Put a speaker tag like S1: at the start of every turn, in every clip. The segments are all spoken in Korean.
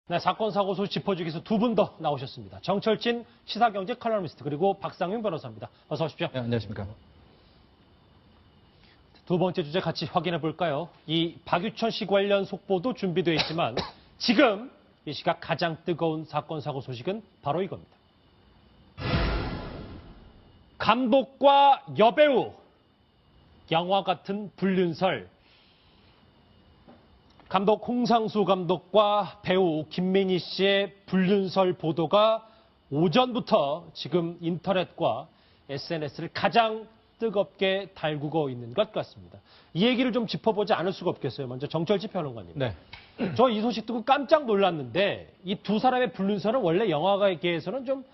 S1: 네, 사건 사고 소식 짚어주기 위해서 두 분 더 나오셨습니다. 정철진 시사경제 칼럼니스트 그리고 박상윤 변호사입니다. 어서 오십시오.
S2: 네, 안녕하십니까.
S1: 두 번째 주제 같이 확인해 볼까요? 이 박유천 씨 관련 속보도 준비되어 있지만 지금 이 시각 가장 뜨거운 사건 사고 소식은 바로 이겁니다. 감독과 여배우 영화 같은 불륜설. 감독 홍상수 감독과 배우 김민희 씨의 불륜설 보도가 오전부터 지금 인터넷과 SNS를 가장 뜨겁게 달구고 있는 것 같습니다. 이 얘기를 좀 짚어보지 않을 수가 없겠어요. 먼저 정철지 평론가님.
S2: 네.
S1: 저 이 소식 듣고 깜짝 놀랐는데 이 두 사람의 불륜설은 원래 영화계에서는 좀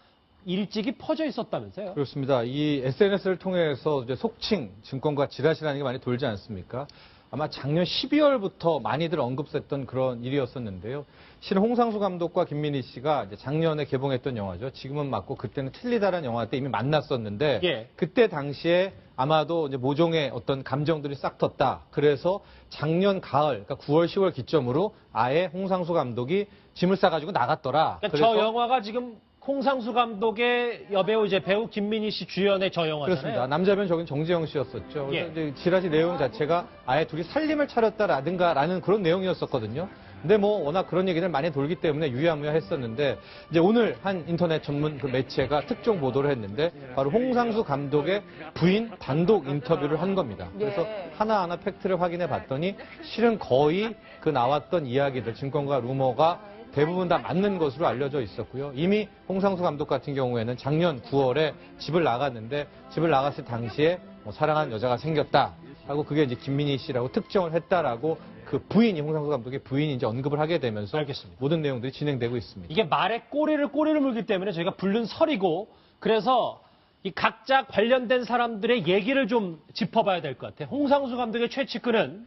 S1: 일찍이 퍼져 있었다면서요?
S2: 그렇습니다. 이 SNS를 통해서 이제 속칭 증권가 지라시라는 게 많이 돌지 않습니까? 아마 작년 12월부터 많이들 언급됐던 그런 일이었었는데요. 실은 홍상수 감독과 김민희 씨가 이제 작년에 개봉했던 영화죠. 지금은 맞고 그때는 틀리다라는 영화 때 이미 만났었는데
S1: 예.
S2: 그때 당시에 아마도 이제 모종의 어떤 감정들이 싹 텄다. 그래서 작년 가을, 그러니까 9월, 10월 기점으로 아예 홍상수 감독이 짐을 싸가지고 나갔더라.
S1: 그러니까 저 영화가 지금 홍상수 감독의 여배우 이제 배우 김민희 씨 주연의 저 영화잖아요.
S2: 그렇습니다. 남자 배우는 저긴 정재영 씨였었죠. 그래서
S1: 예.
S2: 이제 지라시 내용 자체가 아예 둘이 살림을 차렸다라든가라는 그런 내용이었었거든요. 근데 뭐 워낙 그런 얘기들 많이 돌기 때문에 유야무야 했었는데 이제 오늘 한 인터넷 전문 그 매체가 특종 보도를 했는데 바로 홍상수 감독의 부인 단독 인터뷰를 한 겁니다. 그래서 하나하나 팩트를 확인해 봤더니 실은 거의 그 나왔던 이야기들, 증권가 루머가 대부분 다 맞는 것으로 알려져 있었고요. 이미 홍상수 감독 같은 경우에는 작년 9월에 집을 나갔는데 집을 나갔을 당시에 뭐 사랑하는 여자가 생겼다 하고 그게 이제 김민희 씨라고 특정을 했다라고 그 부인이 홍상수 감독의 부인이 이제 언급을 하게 되면서
S1: 알겠습니다.
S2: 모든 내용들이 진행되고 있습니다.
S1: 이게 말에 꼬리를 물기 때문에 저희가 불륜설이고 그래서 이 각자 관련된 사람들의 얘기를 좀 짚어봐야 될 것 같아요. 홍상수 감독의 최측근은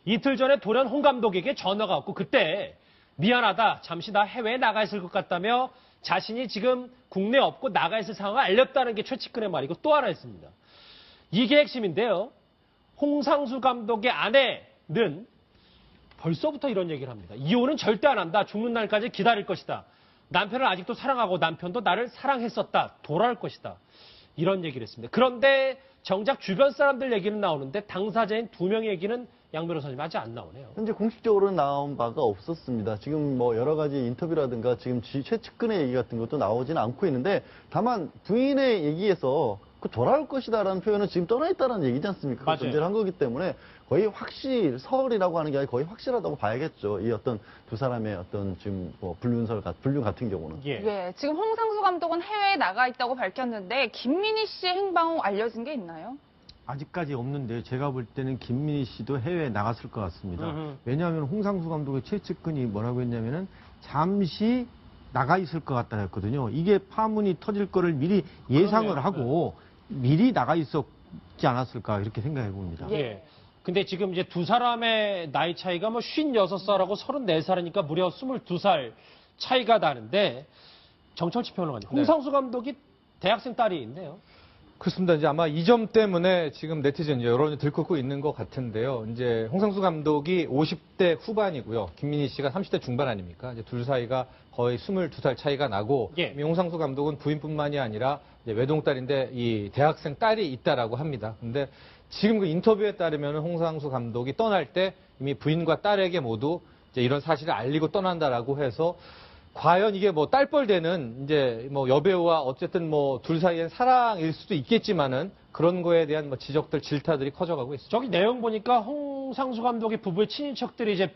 S1: 이틀 전에 돌연 홍 감독에게 전화가 왔고 그때 미안하다. 잠시 나 해외에 나가 있을 것 같다며 자신이 지금 국내에 없고 나가 있을 상황을 알렸다는 게 최측근의 말이고 또 하나 있습니다. 이게 핵심인데요. 홍상수 감독의 아내는 벌써부터 이런 얘기를 합니다. 이혼은 절대 안 한다. 죽는 날까지 기다릴 것이다. 남편을 아직도 사랑하고 남편도 나를 사랑했었다. 돌아올 것이다. 이런 얘기를 했습니다. 그런데 정작 주변 사람들 얘기는 나오는데 당사자인 두 명의 얘기는 양 변호사님 아직 안 나오네요.
S3: 현재 공식적으로는 나온 바가 없었습니다. 지금 뭐 여러 가지 인터뷰라든가 지금 최측근의 얘기 같은 것도 나오지는 않고 있는데 다만 부인의 얘기에서 그 돌아올 것이다라는 표현은 지금 떠나 있다는 얘기지 않습니까?
S1: 맞아요.
S3: 존재를 한 거기 때문에 거의 설이라고 하는 게 아니라 거의 확실하다고 봐야겠죠. 이 어떤 두 사람의 어떤 지금 뭐 불륜 같은 경우는.
S1: 예.
S4: 지금 홍상수 감독은 해외에 나가 있다고 밝혔는데 김민희 씨의 행방 알려진 게 있나요?
S5: 아직까지 없는데 제가 볼 때는 김민희 씨도 해외에 나갔을 것 같습니다. 왜냐하면 홍상수 감독의 최측근이 뭐라고 했냐면은 잠시 나가 있을 것 같다 했거든요. 이게 파문이 터질 거를 미리 예상을
S1: 그러네요.
S5: 하고 미리 나가 있었지 않았을까 이렇게 생각해 봅니다.
S1: 예. 근데 지금 이제 두 사람의 나이 차이가 뭐 56살하고 34살이니까 무려 22살 차이가 나는데 정철치 평론가님, 홍상수 감독이 대학생 딸이 있네요.
S2: 그렇습니다. 이제 아마 이 점 때문에 지금 네티즌 여론이 들끓고 있는 것 같은데요. 이제 홍상수 감독이 50대 후반이고요. 김민희 씨가 30대 중반 아닙니까? 이제 둘 사이가 거의 22살 차이가 나고,
S1: 예.
S2: 이미 홍상수 감독은 부인뿐만이 아니라 이제 외동딸인데 이 대학생 딸이 있다라고 합니다. 근데 지금 그 인터뷰에 따르면 홍상수 감독이 떠날 때 이미 부인과 딸에게 모두 이제 이런 사실을 알리고 떠난다라고 해서 과연 이게 뭐 딸뻘 되는 이제 뭐 여배우와 어쨌든 뭐 둘 사이엔 사랑일 수도 있겠지만은 그런 거에 대한 뭐 지적들, 질타들이 커져가고 있습니다.
S1: 저기 내용 보니까 홍상수 감독의 부부의 친인척들이 이제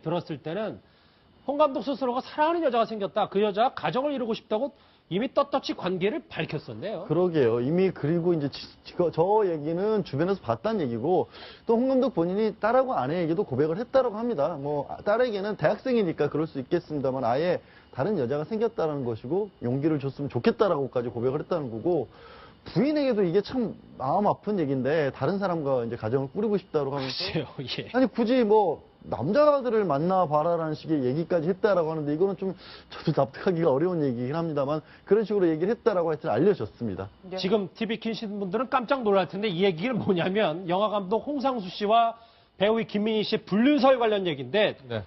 S1: 들었을 때는 홍 감독 스스로가 사랑하는 여자가 생겼다. 그 여자가 가정을 이루고 싶다고 이미 떳떳이 관계를 밝혔었네요.
S3: 그러게요. 이미 그리고 이제 저 얘기는 주변에서 봤다는 얘기고 또 홍 감독 본인이 딸하고 아내에게도 고백을 했다라고 합니다. 뭐 딸에게는 대학생이니까 그럴 수 있겠습니다만 아예 다른 여자가 생겼다는 것이고 용기를 줬으면 좋겠다라고까지 고백을 했다는 거고 부인에게도 이게 참 마음 아픈 얘기인데 다른 사람과 이제 가정을 꾸리고 싶다라고 하면서
S1: 글쎄요, 예.
S3: 아니 굳이 뭐 남자들을 만나봐라라는 식의 얘기까지 했다라고 하는데 이거는 좀 저도 납득하기가 어려운 얘기긴 합니다만 그런 식으로 얘기를 했다라고 하여튼 알려졌습니다.
S1: 지금 TV 키신 분들은 깜짝 놀랄 텐데 이 얘기는 뭐냐면 영화 감독 홍상수 씨와 배우 김민희 씨의 불륜설 관련 얘기인데
S2: 네.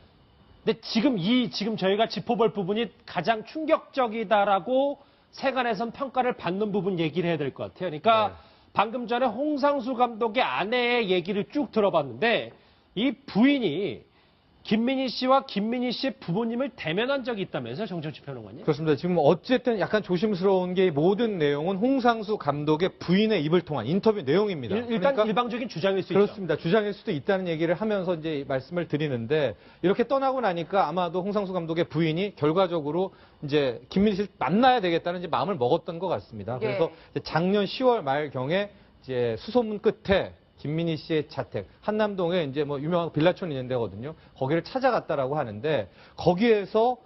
S1: 근데 지금 저희가 짚어볼 부분이 가장 충격적이다라고 세간에선 평가를 받는 부분 얘기를 해야 될 것 같아요. 그러니까
S2: 네.
S1: 방금 전에 홍상수 감독의 아내의 얘기를 쭉 들어봤는데 이 부인이 김민희 씨와 김민희 씨의 부모님을 대면한 적이 있다면서요, 정철치 평론가님?
S2: 그렇습니다. 지금 어쨌든 약간 조심스러운 게 모든 내용은 홍상수 감독의 부인의 입을 통한 인터뷰 내용입니다.
S1: 일단
S2: 그러니까
S1: 일방적인 주장일 수 있죠.
S2: 그렇습니다. 주장일 수도 있다는 얘기를 하면서 이제 말씀을 드리는데 이렇게 떠나고 나니까 아마도 홍상수 감독의 부인이 결과적으로 이제 김민희 씨를 만나야 되겠다는 이제 마음을 먹었던 것 같습니다.
S4: 예.
S2: 그래서 이제 작년 10월 말경에 이제 수소문 끝에 김민희 씨의 자택 한남동에 이제 뭐 유명한 빌라촌이 있는 데거든요. 거기를 찾아갔다라고 하는데 거기에서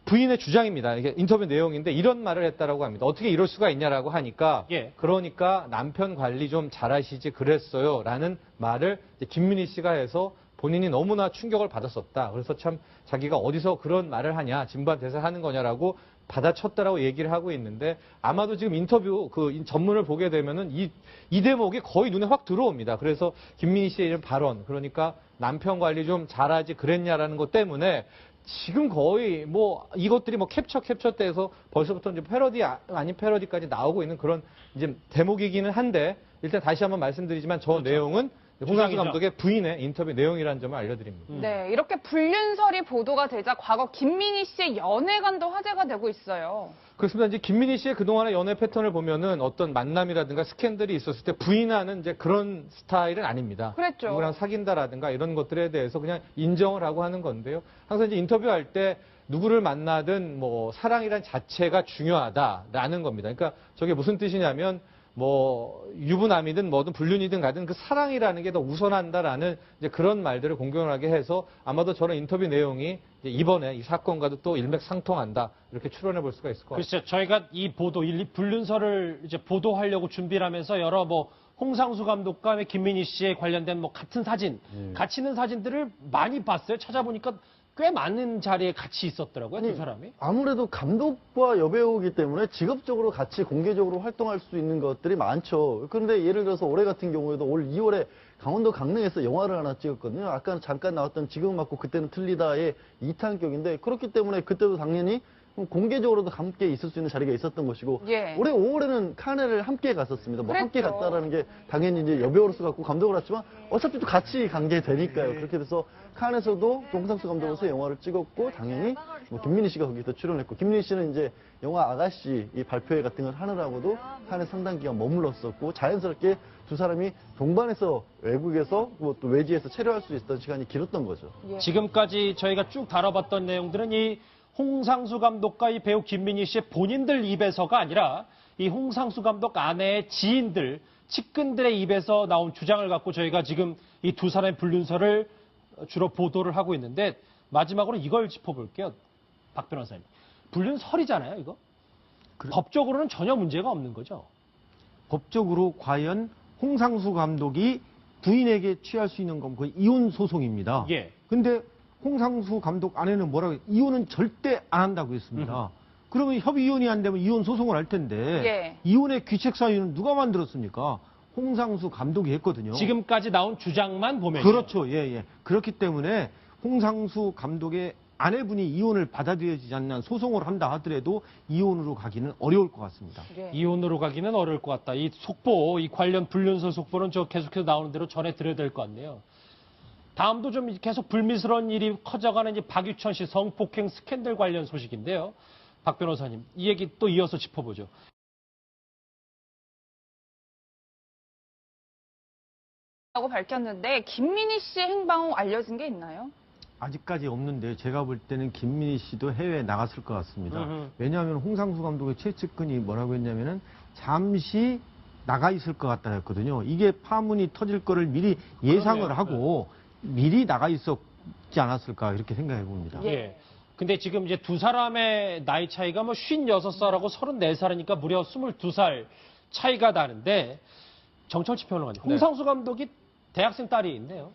S2: 부인의 주장입니다. 이게 인터뷰 내용인데 이런 말을 했다라고 합니다. 어떻게 이럴 수가 있냐라고 하니까
S1: 예.
S2: 그러니까 남편 관리 좀 잘하시지 그랬어요라는 말을 이제 김민희 씨가 해서 본인이 너무나 충격을 받았었다. 그래서 참 자기가 어디서 그런 말을 하냐, 진부한 대사를 하는 거냐라고 받아쳤다라고 얘기를 하고 있는데 아마도 지금 인터뷰 그 전문을 보게 되면은 이 대목이 거의 눈에 확 들어옵니다. 그래서 김민희 씨의 이런 발언, 그러니까 남편 관리 좀 잘하지 그랬냐라는 것 때문에 지금 거의 뭐 이것들이 뭐 캡처 돼서 벌써부터 이제 패러디 아닌 패러디까지 나오고 있는 그런 이제 대목이기는 한데 일단 다시 한번 말씀드리지만 저 내용은 홍상수
S1: 주장이죠.
S2: 감독의 부인의 인터뷰 내용이라는 점을 알려드립니다.
S4: 네, 이렇게 불륜설이 보도가 되자 과거 김민희 씨의 연애관도 화제가 되고 있어요.
S2: 그렇습니다. 이제 김민희 씨의 그동안의 연애 패턴을 보면은 어떤 만남이라든가 스캔들이 있었을 때 부인하는 이제 그런 스타일은 아닙니다.
S4: 그랬죠.
S2: 누구랑 사귄다라든가 이런 것들에 대해서 그냥 인정을 하고 하는 건데요. 항상 이제 인터뷰할 때 누구를 만나든 뭐 사랑이란 자체가 중요하다라는 겁니다. 그러니까 저게 무슨 뜻이냐면 뭐 유부남이든 뭐든 불륜이든 가든 그 사랑이라는 게 더 우선한다라는 이제 그런 말들을 공공연하게 해서 아마도 저런 인터뷰 내용이 이제 이번에 이 사건과도 또 일맥상통한다 이렇게 추론해 볼 수가 있을 것 같습니다.
S1: 그렇죠. 저희가 이 보도, 이 불륜설을 이제 보도하려고 준비를 하면서 여러 뭐 홍상수 감독과 김민희 씨에 관련된 뭐 같은 사진, 같이 있는 사진들을 많이 봤어요. 찾아보니까 꽤 많은 자리에 같이 있었더라고요, 두 사람이.
S3: 아무래도 감독과 여배우이기 때문에 직업적으로 같이 공개적으로 활동할 수 있는 것들이 많죠. 그런데 예를 들어서 올해 같은 경우에도 올 2월에 강원도 강릉에서 영화를 하나 찍었거든요. 아까 잠깐 나왔던 지금 맞고 그때는 틀리다의 2탄격인데 그렇기 때문에 그때도 당연히 공개적으로도 함께 있을 수 있는 자리가 있었던 것이고
S4: 예.
S3: 올해 5월에는 카네를 함께 갔었습니다. 뭐 함께
S4: 그랬죠.
S3: 갔다라는 게 당연히 이제 여배우로서 갖고 감독을 했지만 어차피 또 같이 간 게 되니까요. 그렇게 돼서 칸에서도 또 홍상수 감독으로서 영화를 찍었고 당연히 뭐 김민희 씨가 거기서 출연했고 김민희 씨는 이제 영화 아가씨 이 발표회 같은 걸 하느라고도 칸에 상당 기간 머물렀었고 자연스럽게 두 사람이 동반해서 외국에서 뭐 또 외지에서 체류할 수 있었던 시간이 길었던 거죠.
S4: 예.
S1: 지금까지 저희가 쭉 다뤄봤던 내용들은 이 홍상수 감독과 이 배우 김민희 씨의 본인들 입에서가 아니라 이 홍상수 감독 아내의 지인들, 측근들의 입에서 나온 주장을 갖고 저희가 지금 이 두 사람의 불륜설을 주로 보도를 하고 있는데 마지막으로 이걸 짚어볼게요. 박 변호사님. 불륜설이잖아요, 이거? 법적으로는 전혀 문제가 없는 거죠.
S5: 법적으로 과연 홍상수 감독이 부인에게 취할 수 있는 건 거의 이혼 소송입니다.
S1: 예.
S5: 근데 홍상수 감독 아내는 뭐라고 해요? 이혼은 절대 안 한다고 했습니다. 그러면 협의 이혼이 안 되면 이혼 소송을 할 텐데
S4: 예.
S5: 이혼의 귀책 사유는 누가 만들었습니까? 홍상수 감독이 했거든요.
S1: 지금까지 나온 주장만 보면
S5: 그렇죠. 예, 예. 그렇기 때문에 홍상수 감독의 아내분이 이혼을 받아들여지지 않는 한 소송을 한다 하더라도 이혼으로 가기는 어려울 것 같습니다.
S4: 예.
S1: 이혼으로 가기는 어려울 것 같다. 이 속보, 이 관련 불륜설 속보는 저 계속해서 나오는 대로 전해드려야 될 것 같네요. 다음도 좀 계속 불미스러운 일이 커져가는 이 박유천 씨 성폭행 스캔들 관련 소식인데요. 박 변호사님, 이 얘기 또 이어서 짚어보죠.
S4: 라고 밝혔는데 김민희 씨의 행방 알려진 게 있나요?
S5: 아직까지 없는데 제가 볼 때는 김민희 씨도 해외에 나갔을 것 같습니다. 왜냐하면 홍상수 감독의 최측근이 뭐라고 했냐면은 잠시 나가 있을 것 같다 했거든요. 이게 파문이 터질 거를 미리 예상을
S1: 그러네요.
S5: 하고 미리 나가 있었지 않았을까 이렇게 생각해 봅니다.
S1: 예. 근데 지금 이제 두 사람의 나이 차이가 뭐 56살하고 34살이니까 무려 22살 차이가 나는데 정철치 평론가님, 홍상수 감독이 대학생 딸이 있네요.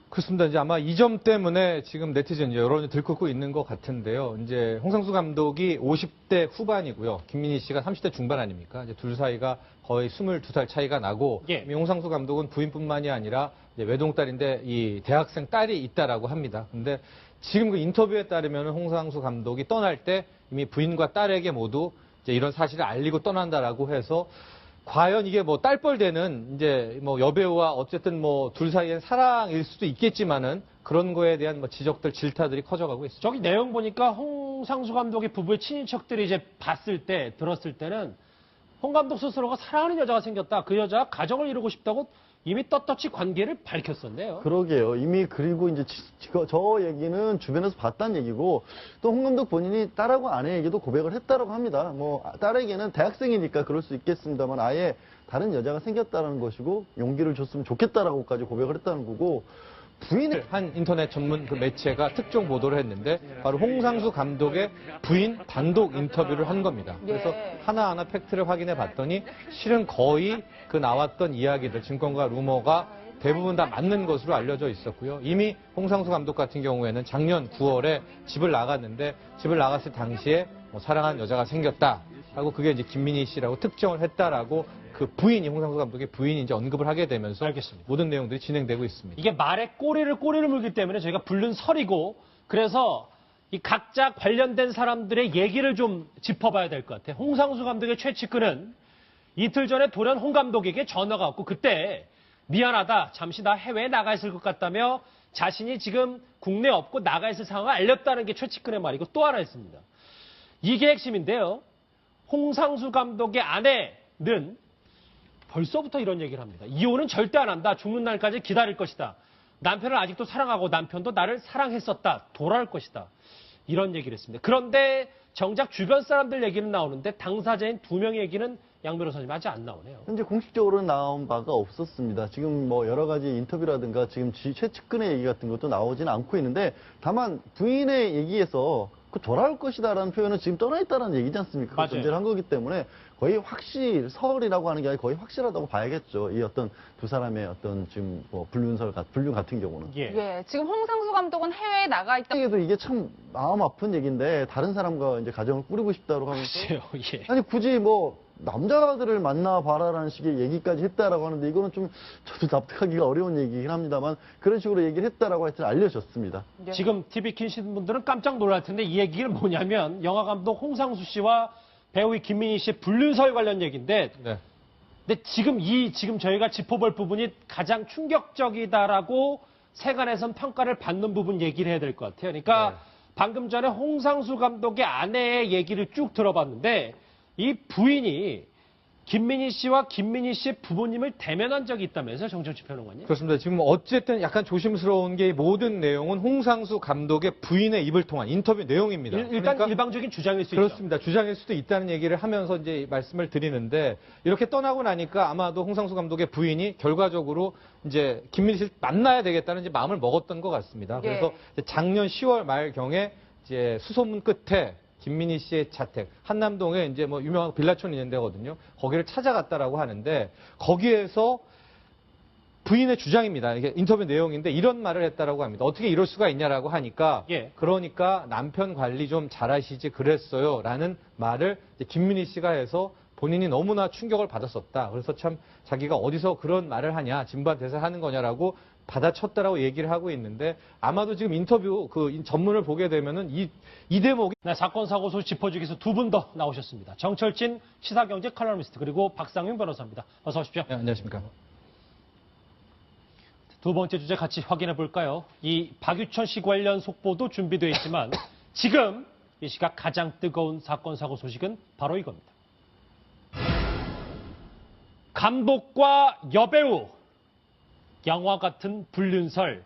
S2: 그렇습니다. 이제 아마 이 점 때문에 지금 네티즌 여론이 들끓고 있는 것 같은데요. 이제 홍상수 감독이 50대 후반이고요. 김민희 씨가 30대 중반 아닙니까? 이제 둘 사이가 거의 22살 차이가 나고,
S1: 예.
S2: 홍상수 감독은 부인뿐만이 아니라 이제 외동딸인데 이 대학생 딸이 있다라고 합니다. 근데 지금 그 인터뷰에 따르면 홍상수 감독이 떠날 때 이미 부인과 딸에게 모두 이제 이런 사실을 알리고 떠난다라고 해서 과연 이게 뭐 딸뻘되는 이제 뭐 여배우와 어쨌든 뭐 둘 사이엔 사랑일 수도 있겠지만은 그런 거에 대한 뭐 지적들, 질타들이 커져가고 있습니다.
S1: 저기 내용 보니까 홍상수 감독의 부부의 친인척들이 이제 봤을 때, 들었을 때는 홍 감독 스스로가 사랑하는 여자가 생겼다. 그 여자가 가정을 이루고 싶다고 이미 떳떳이 관계를 밝혔었네요.
S3: 그러게요. 이미 그리고 이제 저 얘기는 주변에서 봤다는 얘기고 또 홍 감독 본인이 딸하고 아내에게도 고백을 했다라고 합니다. 뭐 딸에게는 대학생이니까 그럴 수 있겠습니다만 아예 다른 여자가 생겼다는 것이고 용기를 줬으면 좋겠다라고까지 고백을 했다는 거고 부인을
S2: 한 인터넷 전문 그 매체가 특종 보도를 했는데 바로 홍상수 감독의 부인 단독 인터뷰를 한 겁니다. 그래서
S4: 예.
S2: 하나하나 팩트를 확인해 봤더니 실은 거의 그 나왔던 이야기들, 증권가 루머가 대부분 다 맞는 것으로 알려져 있었고요. 이미 홍상수 감독 같은 경우에는 작년 9월에 집을 나갔는데 집을 나갔을 당시에 뭐 사랑하는 여자가 생겼다 하고 그게 이제 김민희 씨라고 특정을 했다라고 그 부인이 홍상수 감독의 부인이 이제 언급을 하게 되면서
S1: 알겠습니다.
S2: 모든 내용들이 진행되고 있습니다.
S1: 이게 말에 꼬리를 물기 때문에 저희가 부른 설이고 그래서 이 각자 관련된 사람들의 얘기를 좀 짚어봐야 될 것 같아요. 홍상수 감독의 최측근은 이틀 전에 돌연 홍 감독에게 전화가 왔고 그때 미안하다. 잠시 나 해외에 나가 있을 것 같다며 자신이 지금 국내에 없고 나가 있을 상황을 알렸다는 게 최측근의 말이고 또 하나 있습니다. 이게 핵심인데요. 홍상수 감독의 아내는 벌써부터 이런 얘기를 합니다. 이혼은 절대 안 한다. 죽는 날까지 기다릴 것이다. 남편을 아직도 사랑하고 남편도 나를 사랑했었다. 돌아올 것이다. 이런 얘기를 했습니다. 그런데 정작 주변 사람들 얘기는 나오는데 당사자인 2명의 얘기는 양 변호사님 아직 안 나오네요.
S3: 현재 공식적으로 나온 바가 없었습니다. 지금 뭐 여러 가지 인터뷰라든가 지금 최측근의 얘기 같은 것도 나오지는 않고 있는데 다만 부인의 얘기에서 그 돌아올 것이다라는 표현은 지금 떠나 있다는 얘기지 않습니까?
S1: 맞아요.
S3: 존재를 한 거기 때문에 거의 설이라고 하는 게 아니라 거의 확실하다고 봐야겠죠. 이 어떤 두 사람의 어떤 지금 뭐 불륜 같은 경우는.
S1: 예.
S4: 예, 지금 홍상수 감독은 해외에 나가 있다.
S3: 에게도 이게 참 마음 아픈 얘기인데 다른 사람과 이제 가정을 꾸리고 싶다고 하면서
S1: 글쎄요. 예.
S3: 아니 굳이 뭐 남자들을 만나봐라라는 식의 얘기까지 했다라고 하는데 이거는 좀 저도 납득하기가 어려운 얘기긴 합니다만 그런 식으로 얘기를 했다라고 하여튼 알려졌습니다.
S4: 예.
S1: 지금 TV 키신 분들은 깜짝 놀랄 텐데 이 얘기는 뭐냐면 영화 감독 홍상수 씨와 배우 김민희 씨의 불륜설 관련 얘기인데
S2: 네.
S1: 근데 지금 저희가 짚어볼 부분이 가장 충격적이다라고 세간에선 평가를 받는 부분 얘기를 해야 될 것 같아요. 그러니까
S2: 네.
S1: 방금 전에 홍상수 감독의 아내의 얘기를 쭉 들어봤는데 이 부인이 김민희 씨와 김민희 씨의 부모님을 대면한 적이 있다면서요, 정철치 평론가님?
S2: 그렇습니다. 지금 어쨌든 약간 조심스러운 게 모든 내용은 홍상수 감독의 부인의 입을 통한 인터뷰 내용입니다.
S1: 일단
S2: 그러니까
S1: 일방적인 주장일 수 있죠.
S2: 그렇습니다. 주장일 수도 있다는 얘기를 하면서 이제 말씀을 드리는데 이렇게 떠나고 나니까 아마도 홍상수 감독의 부인이 결과적으로 이제 김민희 씨를 만나야 되겠다는 이제 마음을 먹었던 것 같습니다.
S4: 예.
S2: 그래서 작년 10월 말 경에 이제 수소문 끝에 김민희 씨의 자택 한남동에 이제 뭐 유명한 빌라촌이 있는 데거든요. 거기를 찾아갔다라고 하는데 거기에서 부인의 주장입니다. 이게 인터뷰 내용인데 이런 말을 했다라고 합니다. 어떻게 이럴 수가 있냐라고 하니까
S1: 예.
S2: 그러니까 남편 관리 좀 잘하시지 그랬어요라는 말을 이제 김민희 씨가 해서 본인이 너무나 충격을 받았었다. 그래서 참 자기가 어디서 그런 말을 하냐, 진부한 하는 거냐라고 받아쳤다라고 얘기를 하고 있는데 아마도 지금 인터뷰 그 전문을 보게 되면은 이 대목이
S1: 네, 사건 사고 소식 짚어주기 위해서 두 분 더 나오셨습니다. 정철진 시사경제 칼럼니스트 그리고 박상윤 변호사입니다. 어서 오십시오.
S2: 네, 안녕하십니까.
S1: 두 번째 주제 같이 확인해 볼까요? 이 박유천 씨 관련 속보도 준비되어 있지만 지금 이 시각 가장 뜨거운 사건 사고 소식은 바로 이겁니다. 감독과 여배우 영화 같은 불륜설.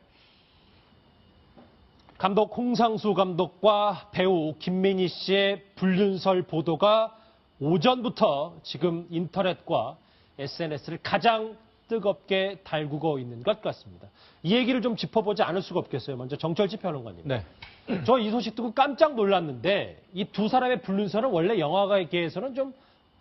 S1: 감독 홍상수 감독과 배우 김민희 씨의 불륜설 보도가 오전부터 지금 인터넷과 SNS를 가장 뜨겁게 달구고 있는 것 같습니다. 이 얘기를 좀 짚어보지 않을 수가 없겠어요. 먼저 정철지 평론가님.
S2: 네.
S1: 저 이 소식 듣고 깜짝 놀랐는데 이 두 사람의 불륜설은 원래 영화계에서는 좀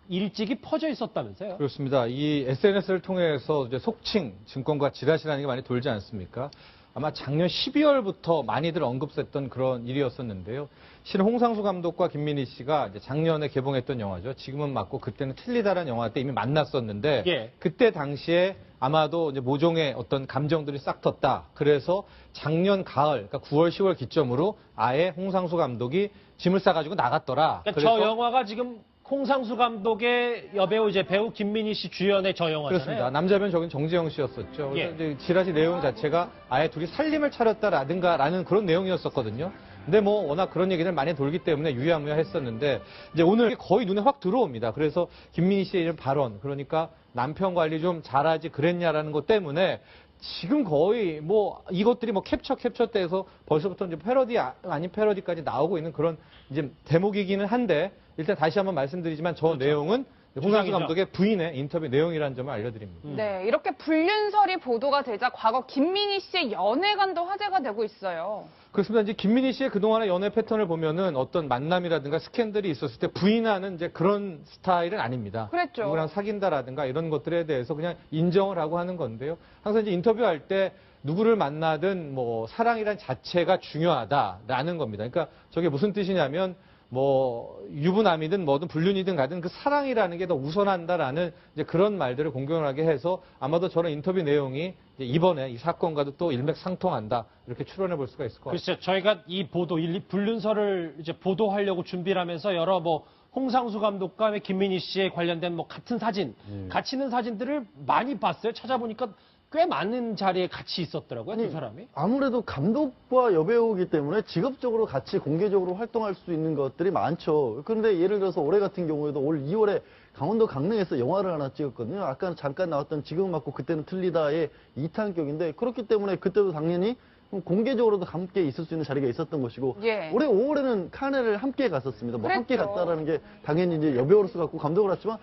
S1: 일찍이 퍼져 있었다면서요?
S2: 그렇습니다. 이 SNS를 통해서 이제 속칭 증권가 지라시라는 게 많이 돌지 않습니까? 아마 작년 12월부터 많이들 언급됐던 그런 일이었었는데요. 실은 홍상수 감독과 김민희 씨가 이제 작년에 개봉했던 영화죠. 지금은 맞고 그때는 틀리다라는 영화 때 이미 만났었는데
S1: 예.
S2: 그때 당시에 아마도 이제 모종의 어떤 감정들이 싹 텄다. 그래서 작년 가을, 그러니까 9월, 10월 기점으로 아예 홍상수 감독이 짐을 싸가지고 나갔더라.
S1: 그러니까 저 영화가 지금 홍상수 감독의 여배우 이제 배우 김민희 씨 주연의 저 영화잖아요.
S2: 그렇습니다. 남자면 저긴 정재영 씨였었죠. 그래서
S1: 예.
S2: 이제 지라시 내용 자체가 아예 둘이 살림을 차렸다라든가라는 그런 내용이었었거든요. 근데 뭐 워낙 그런 얘기들 많이 돌기 때문에 유야무야 했었는데 이제 오늘 거의 눈에 확 들어옵니다. 그래서 김민희 씨의 이런 발언, 그러니까 남편 관리 좀 잘하지 그랬냐라는 것 때문에 지금 거의 뭐 이것들이 뭐 캡처 때에서 벌써부터 이제 패러디 아닌 패러디까지 나오고 있는 그런 이제 대목이기는 한데 일단 다시 한번 말씀드리지만 저 내용은 홍상수
S1: 주장이죠.
S2: 감독의 부인의 인터뷰 내용이라는 점을 알려드립니다.
S4: 네, 이렇게 불륜설이 보도가 되자 과거 김민희 씨의 연애관도 화제가 되고 있어요.
S2: 그렇습니다. 이제 김민희 씨의 그동안의 연애 패턴을 보면은 어떤 만남이라든가 스캔들이 있었을 때 부인하는 이제 그런 스타일은 아닙니다.
S4: 그랬죠.
S2: 누구랑 사귄다라든가 이런 것들에 대해서 그냥 인정을 하고 하는 건데요. 항상 이제 인터뷰할 때 누구를 만나든 뭐 사랑이란 자체가 중요하다라는 겁니다. 그러니까 저게 무슨 뜻이냐면 뭐 유부남이든 뭐든 불륜이든 가든 그 사랑이라는 게 더 우선한다라는 이제 그런 말들을 공공연하게 해서 아마도 저런 인터뷰 내용이 이제 이번에 이 사건과도 또 일맥상통한다 이렇게 추론해 볼 수가 있을 것 같습니다.
S1: 글쎄, 저희가 이 보도, 이 불륜설을 이제 보도하려고 준비를 하면서 여러 뭐 홍상수 감독과 김민희 씨에 관련된 뭐 같은 사진, 같이 있는 사진들을 많이 봤어요. 찾아보니까 꽤 많은 자리에 같이 있었더라고요, 두 사람이.
S3: 아무래도 감독과 여배우이기 때문에 직업적으로 같이 공개적으로 활동할 수 있는 것들이 많죠. 그런데 예를 들어서 올해 같은 경우에도 올 2월에 강원도 강릉에서 영화를 하나 찍었거든요. 아까 잠깐 나왔던 지금은 맞고 그때는 틀리다의 2탄격인데 그렇기 때문에 그때도 당연히 공개적으로도 함께 있을 수 있는 자리가 있었던 것이고
S4: 예.
S3: 올해 5월에는 카네를 함께 갔었습니다. 뭐 함께
S4: 그랬죠.
S3: 갔다라는 게 당연히 이제 여배우로서 갖고 감독을 했지만